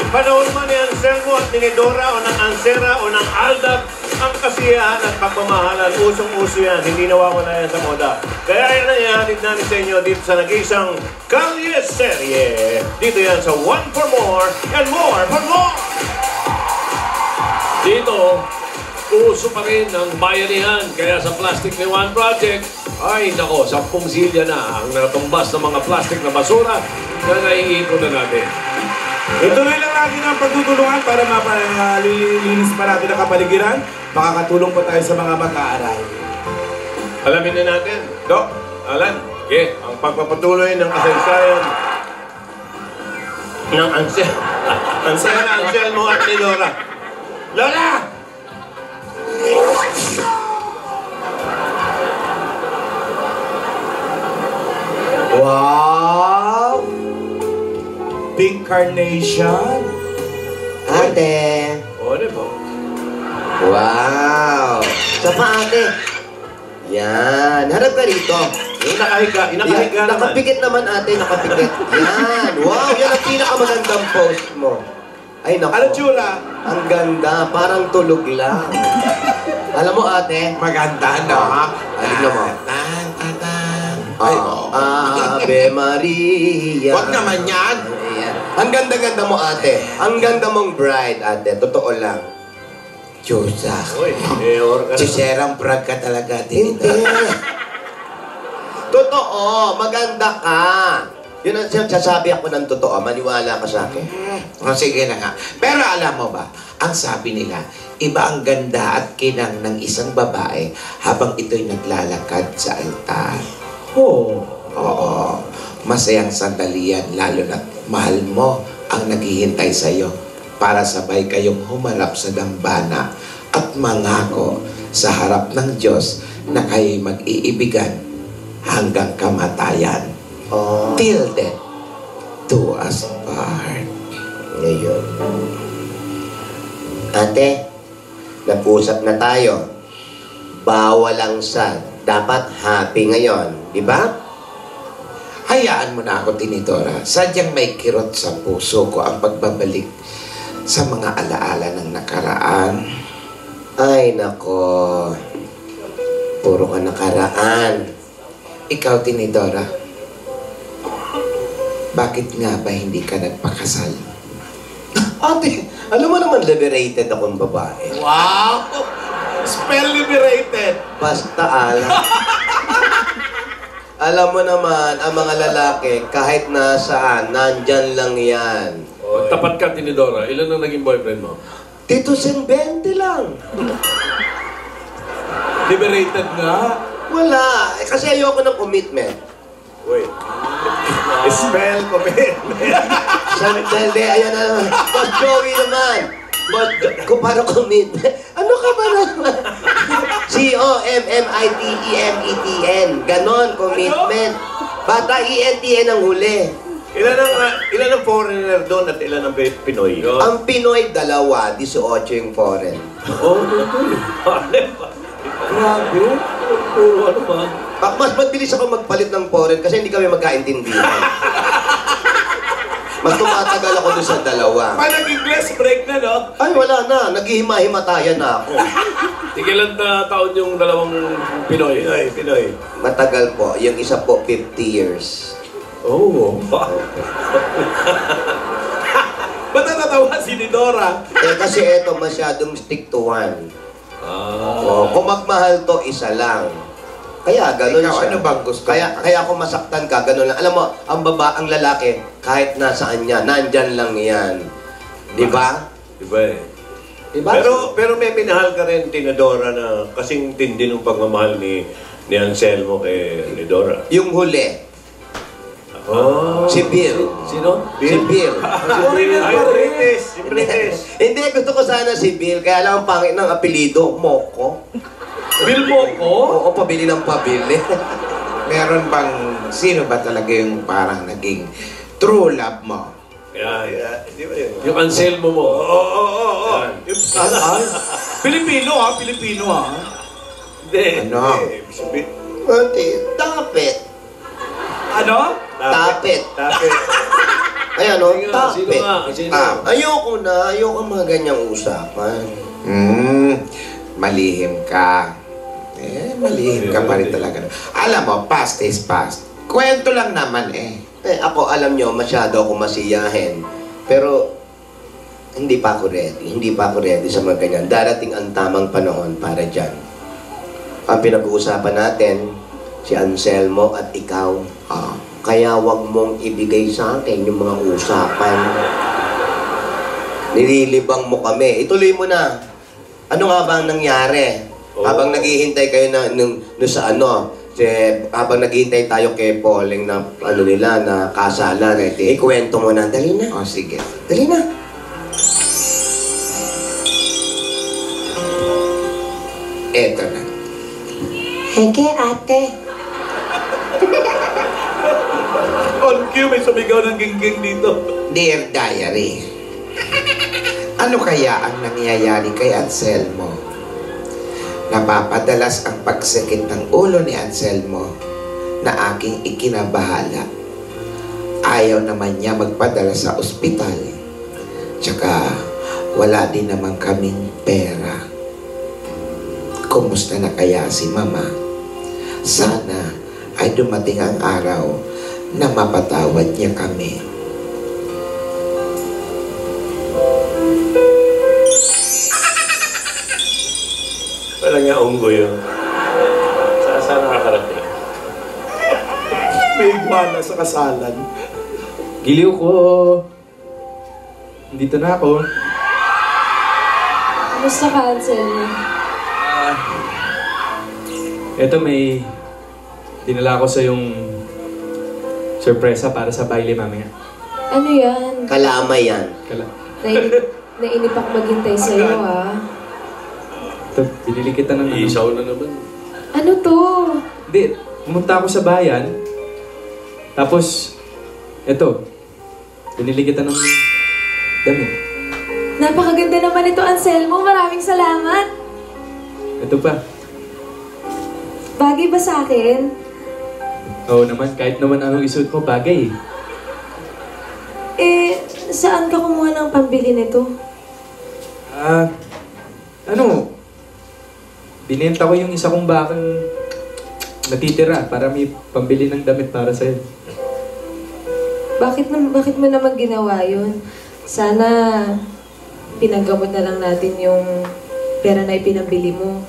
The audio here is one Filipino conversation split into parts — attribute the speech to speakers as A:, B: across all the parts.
A: Panahon man ni Anselmo at ni Dora o ng Ansera o ng Aldab, ang kasiyahan at pagmamahalan, usong-uso yan, hindi nawawala yan sa moda. Kaya yan ang ihatid namin sa inyo dito sa nag-iisang Kalye Serye. Dito yan sa One for More and More for More!
B: Dito, uso pa rin ang bayanihan. Kaya sa Plastic ni One Project, ay nako, 10 silya na ang natumbas ng mga plastic na basura na naiipon na natin.
C: Ituloy lang natin ang pagtutulungan para mapalinis pa natin ang kapaligiran. Makakatulong po tayo sa mga mag-aaral.
A: Alamin na natin, Doc, Alan, ang pagpapatuloy ng kasaysayan ng Anselmo at ni Dora. Lola!
C: Wow! Pink carnation.
D: Ate.
A: O, di ba?
D: Wow. Sa pa, ate. Yan. Harap ka rito.
A: Yung nakahiga naman.
D: Nakapikit naman, ate. Nakapikit. Yan. Wow. Yan ang pinakamagandang post mo. Ay, naku.
C: Ano tsura?
D: Ang ganda. Parang tulog lang. Alam mo, ate.
C: Maganda, no?
D: Alam mo. Ave Maria.
C: Wag naman yan.
D: Ayan. Ang ganda-ganda mo, ate. Ang ganda mong bride, ate. Totoo lang. Diyosa.
A: Uy, Mayor ka na.
C: Siserang brag ka talaga din.
D: Hindi. Totoo. Maganda ka. Yun ang sasabi ako ng totoo. Maniwala ka sa akin.
E: O sige na nga. Pero alam mo ba, ang sabi nila, iba ang ganda at kinang ng isang babae habang ito'y naglalakad sa altar. Oo. Masayang sandali yan, lalo na't mahal mo ang naghihintay sa'yo para sabay kayong humarap sa dambana at mangako sa harap ng Diyos na kayo'y mag-iibigan hanggang kamatayan. Till death do us part.
D: Ngayon. Ate, nag-usap na tayo. Bawal ang sad. Dapat happy ngayon. Di ba?
E: Hayaan mo na ako, Tinidora. Sadyang may kirot sa puso ko ang pagbabalik sa mga alaala ng nakaraan.
D: Ay, nako. Puro ka nakaraan.
E: Ikaw, Tinidora, bakit nga ba hindi ka nagpakasal?
D: Ate, alam mo naman liberated akong babae.
C: Wow! Spell liberated.
D: Basta alam. Alam mo naman, ang mga lalaki, kahit nasaan, nandyan lang yan.
B: Tapat ka, Tinidora. Ilan ang naging boyfriend mo?
D: Tito Sen 20 lang.
C: Liberated nga.
D: Wala. Kasi ayoko ng commitment.
A: Uy. Spell commitment.
D: Sandali, ayan na naman. Boss Joey naman. Kung para commitment. Ano ka ba naman? C-O-M-M-I-T-E-M-E-T-N. Ganon, commitment. Bata, E-N-T-N ang huli.
A: Ilan ang foreigner doon at ilan ang Pinoy?
D: Ang Pinoy, 2. 18 yung foreign.
C: Grabe.
A: Ano ba?
D: Mas mabilis ako magpalit ng foreign kasi hindi kami magkaintindihan. Mas tumatagal ako doon sa 2.
C: Pa nag-English break na, no?
D: Ay, wala na. Naghihima-himatayan na ako.
B: Ilan na taon yung dalawang Pinoy?
A: Pinoy.
D: Matagal po. Yung isa po, 50 years.
A: Oh.
C: Ba't natatawa si Dora?
D: Kasi eto masyadong stick to one. Kung magmahal to, isa lang. Kaya ganun
E: Ikaw,
D: siya.
E: ano bang gusto?
D: Kaya kung masaktan ka, ganun lang. Alam mo, ang lalaki, kahit nasaan niya, nandyan lang yan. Di ba?
A: Diba eh.
D: Diba?
A: Pero may minahal ka rin, Tinidora, na kasing tindi ng pagmamahal ni Anselmo kay ni Dora.
D: Yung huli, si Bill.
A: Sino?
D: Si Bill.
A: Ay, British. Si British.
D: Hindi, gusto ko sana si Bill. Kaya lang ang pangit ng apelido, Moko.
C: Bill mo ko?
D: Oo, pabili ng pabili.
E: Meron bang, sino ba talaga yung parang naging true love mo?
A: Di ba yun?
B: Yung Anselmo mo.
A: Oo.
C: Pilipino ha, Pilipino ha.
A: Hindi.
E: Ano?
D: Tapit.
C: Ano?
D: Tapit.
A: Tapit.
D: Ay ano,
B: Sige nga, sino
D: tape.
B: nga? Sino?
D: Ayoko mga ganyang usapan.
E: Malihim ka. Malihim ka pa rin talaga. Alam mo, past is past. Kwento lang naman
D: Ako, alam nyo, masyado ako masiyahin. Pero, hindi pa ako ready. Hindi pa ako ready sa mga ganyan. Darating ang tamang panahon para dyan. Ang pinag-uusapan natin, si Anselmo at ikaw. Kaya wag mong ibigay sa akin yung mga usapan. Nililibang mo kami. Ituloy mo na. Ano nga ba ang nangyari? Habang naghihintay kayo habang naghihintay tayo kay Pauling na na kasalan, ikwento mo na. Dali na.
E: Sige.
D: Dali na.
E: Eto na.
F: Hege, ate.
C: On cue, may sumigaw ng gingging dito.
E: Dear Diary, ano kaya ang nangyayari kay Anselmo? Napapadalas ang pagsakit ng ulo ni Anselmo na aking ikinabahala. Ayaw naman niya magpadala sa ospital. Tsaka wala din naman kaming pera. Kumusta na kaya si Mama? Sana ay dumating ang araw na mapatawad niya kami.
A: Wala nga unggoy yun. Saan nakakarating?
C: May iguana sa kasalan.
G: Giliw ko. Dito na ako.
F: Kamusta ka, Anselmo?
G: Eto may dinala ko sa yung sorpresa para sa baile mamaya.
F: Ano yan?
D: Kalamay yan.
F: Nainip ako maghintay sa'yo, ah.
G: Ito, binili kita ng
B: Isaw na naman.
F: Ano to?
G: Hindi, pumunta ako sa bayan. Tapos, eto, binili kita ng damit.
F: Napakaganda naman ito, Anselmo. Maraming salamat.
G: Ito pa.
F: Bagay ba sa akin?
G: Oo naman, kahit naman anong isuot mo, bagay.
F: Saan ka kumuha ng pambili nito?
G: Binenta ko yung isa kong bakang natitira para may pambili ng damit para sa'yo.
F: Bakit mo naman ginawa yun? Sana pinagamot na lang natin yung pera na ipinambili mo.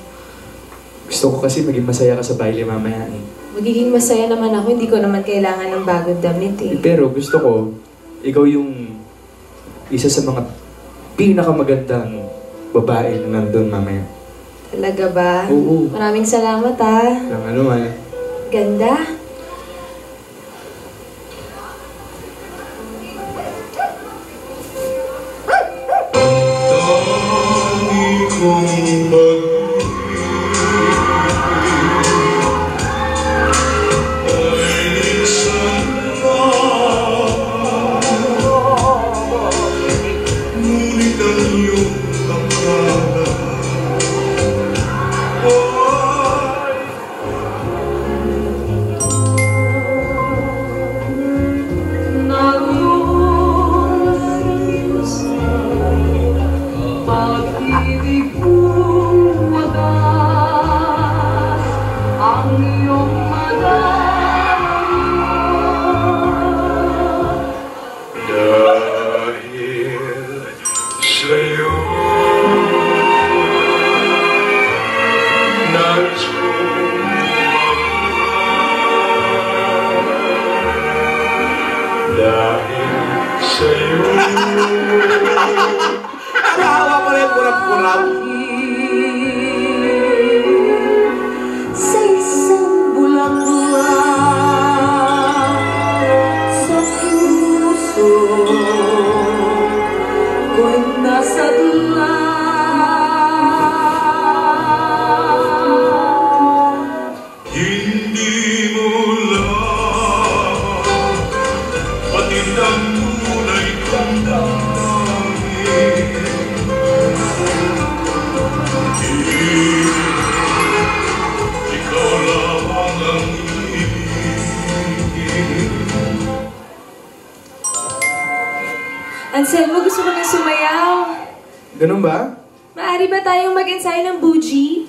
G: Gusto ko kasi maging masaya ka sa baile mamaya eh.
F: Magiging masaya naman ako, hindi ko naman kailangan ng bagong damit eh.
G: Pero gusto ko, ikaw yung isa sa mga pinakamagandang babae na nandun mamaya.
F: Talaga ba?
G: Oo.
F: Maraming salamat ah.
G: Ng ano man.
F: Ganda.
C: Nakahawa mo rin, kurap-kurap.
F: Sa isang bulaklak sa puso ko'y nasadla.
C: Hindi mo lang batid ang tunay kong damdamin. Ikaw lamang ang ibigin.
F: Anselmo, gusto ko na sumayaw.
G: Ganun ba?
F: Maaari ba tayong mag-ensayo ng bougie?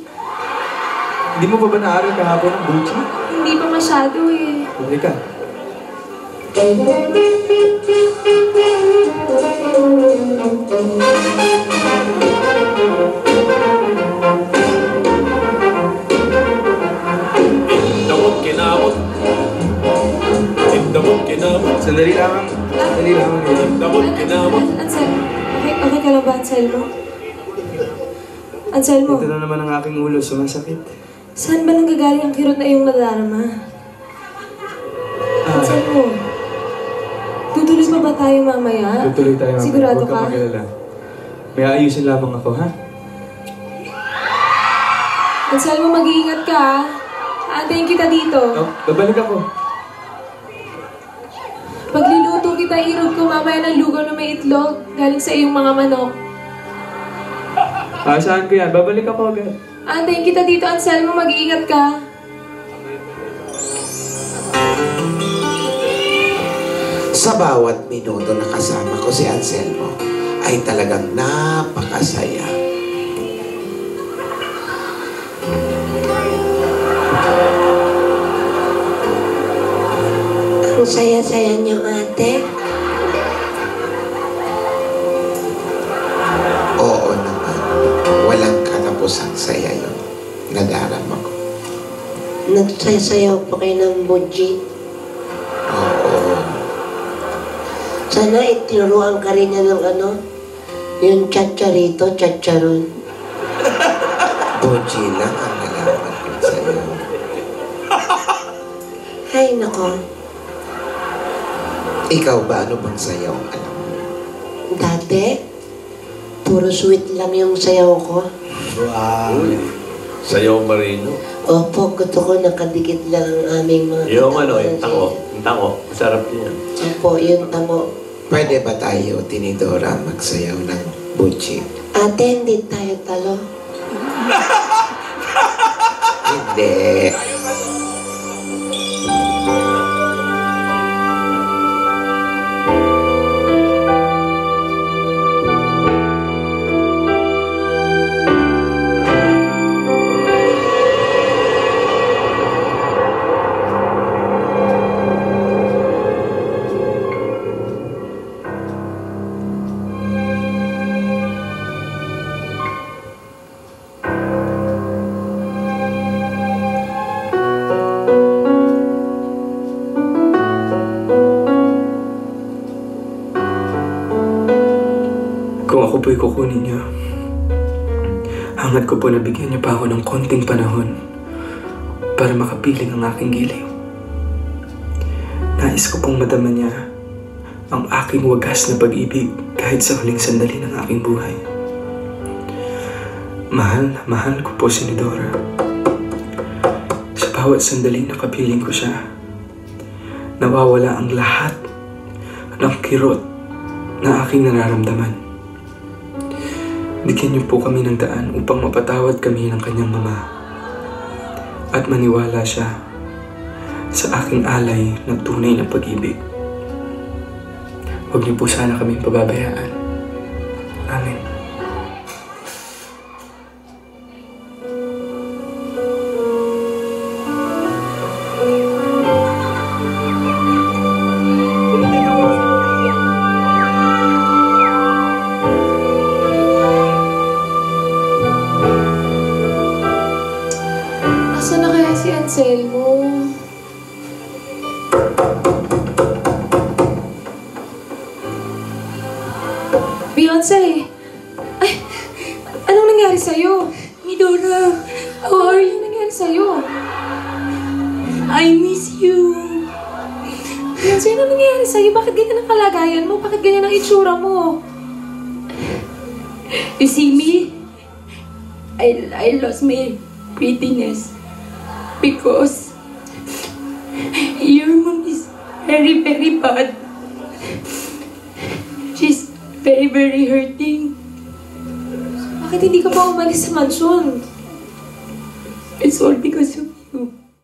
G: Hindi mo pa ba naaral kahapon ng Gucci?
F: Hindi pa masyado eh.
G: Pwede ka.
B: Damot kinamot. Damot kinamot.
G: Sandali lang. Sandali lang.
B: Damot kinamot.
F: Anselmo, okay ka lang ba, Anselmo? Anselmo,
G: Ito na naman ang aking ulo, sumasakit.
F: saan ba nanggagaling ang kirot na iyong nadarama? Anselmo, tutuloy pa ba tayo mamaya?
G: Tutuloy tayo. Mamaya.
F: Sigurado
G: Huwag
F: ka?
G: mag-alala. May ayusin lamang ako, ha?
F: Anselmo, mag-iingat ka ah. Aantayin kita dito.
G: Oh, babalik ako.
F: Pagluluto kita, irog ko mamaya ng lugaw na may itlog galing sa iyong mga manok.
G: Saan ko yan? Babalik ako agad.
F: Aantayin kita dito, Anselmo. Mag-iingat ka.
E: Sa bawat minuto na kasama ko si Anselmo, ay talagang napakasaya.
H: Ang saya-saya niyo, ate.
E: Oo naman, walang katapusang saya yun. Nadarama ko.
H: Nagsasayaw pa kayo ng buji.
E: Oo.
H: Sana itinuruan ka rin niya ng ano, yung tsatsarito, tsatsaron.
E: Boji lang ang nalaman ko sa'yo.
H: Ay, nako.
E: Ikaw ba, ano bang sayaw ang alam mo?
H: Dati, puro sweet lang yung sayaw ko.
B: Sayaw Marino.
H: Opo, gusto ko nakadikit lang ang aming mga...
A: Yung ano, yung tango. Yung tango. Masarap din yan.
H: Opo, yung tamo.
E: Pwede ba tayo, Tinidora, magsayaw ng Boji?
H: Ate, hindi tayo talo.
E: Hindi.
G: Kung ako po'y kukunin niyo, hangad ko po na bigyan niyo pa ako ng konting panahon para makapiling ang aking giliw. Nais ko pong madama niya ang aking wagas na pag-ibig kahit sa huling sandali ng aking buhay. Mahal na mahal ko po si Nidora. Sa bawat sandali na kapiling ko siya, nawawala ang lahat ng kirot na aking nararamdaman. Bigyan niyo po kami ng daan upang mapatawad kami ng kanyang mama at maniwala siya sa aking alay ng tunay na pag-ibig. Huwag niyo po sana kaming pababayaan. Amen.
F: Asan na kaya si Anselmo? Beyonce! Ay! Anong nangyari sa'yo?
I: Midora,
F: How are you? Anong nangyari sa'yo?
I: I miss you.
F: Beyonce, anong nangyari sa'yo? Bakit ganyan ang kalagayan mo? Bakit ganyan ang itsura mo?
I: You see me? I lost my prettiness because your mom is very, very bad. She's very, very hurting.
F: Bakit hindi ka pa umalis sa mansyon?
I: It's all because of